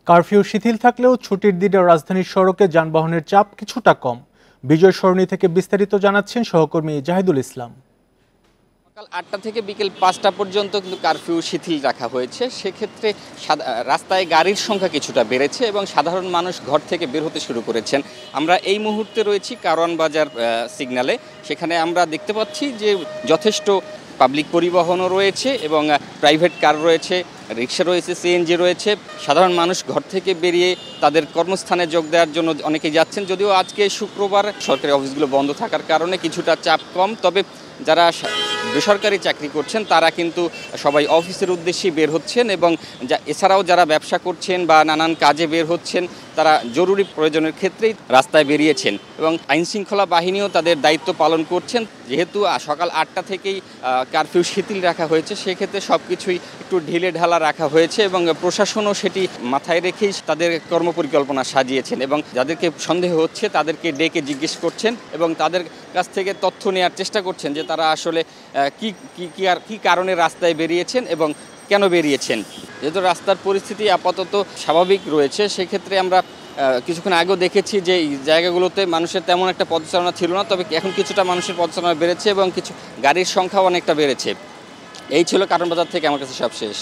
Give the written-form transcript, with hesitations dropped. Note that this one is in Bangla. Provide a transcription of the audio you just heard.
কারফিউ শিথিল থাকলেও ছুটির দিনে রাজধানীর সড়কে যানবাহনের চাপ কিছুটা কম। বিজয় সরণি থেকে বিস্তারিত জানাচ্ছেন সহকর্মী জাহিদুল ইসলাম। সকাল ৮টা থেকে বিকেল ৫টা পর্যন্ত কিন্তু কারফিউ শিথিল রাখা হয়েছে। সেক্ষেত্রে রাস্তায় গাড়ির সংখ্যা কিছুটা বেড়েছে এবং সাধারণ মানুষ ঘর থেকে বের হতে শুরু করেছেন। আমরা এই মুহূর্তে রয়েছি কারওয়ান বাজার সিগন্যালে। সেখানে আমরা দেখতে পাচ্ছি যে যথেষ্ট পাবলিক পরিবহনও রয়েছে এবং প্রাইভেট কার রয়েছে, রিক্সা রয়েছে, সিএনজি রয়েছে। সাধারণ মানুষ ঘর থেকে বেরিয়ে তাদের কর্মস্থানে যোগ দেওয়ার জন্য অনেকেই যাচ্ছেন। যদিও আজকে শুক্রবার সরকারি অফিসগুলো বন্ধ থাকার কারণে কিছুটা চাপ কম, তবে যারা বেসরকারি চাকরি করছেন তারা কিন্তু সবাই অফিসের উদ্দেশ্যেই বের হচ্ছেন এবং এছাড়াও যারা ব্যবসা করছেন বা নানান কাজে বের হচ্ছেন তারা জরুরি প্রয়োজনের ক্ষেত্রেই রাস্তায় বেরিয়েছেন এবং আইনশৃঙ্খলা বাহিনীও তাদের দায়িত্ব পালন করছেন। যেহেতু সকাল ৮টা থেকেই কারফিউ শিথিল রাখা হয়েছে, সেক্ষেত্রে সব কিছুই একটু ঢিলে ঢালা রাখা হয়েছে এবং প্রশাসনও সেটি মাথায় রেখেই তাদের কর্মপরিকল্পনা সাজিয়েছেন এবং যাদেরকে সন্দেহ হচ্ছে তাদেরকে ডেকে জিজ্ঞেস করছেন এবং তাদের কাছ থেকে তথ্য নেওয়ার চেষ্টা করছেন যে তারা আসলে কি কারণে রাস্তায় বেরিয়েছেন এবং কেন বেরিয়েছেন। যেহেতু রাস্তার পরিস্থিতি আপাতত স্বাভাবিক রয়েছে, সেক্ষেত্রে আমরা কিছুক্ষণ আগেও দেখেছি যে এই জায়গাগুলোতে মানুষের তেমন একটা পদচারণা ছিল না, তবে এখন কিছুটা মানুষের পদচারণা বেড়েছে এবং কিছু গাড়ির সংখ্যাও অনেকটা বেড়েছে। এই ছিল কারওয়ান বাজার থেকে আমার কাছে সব শেষ।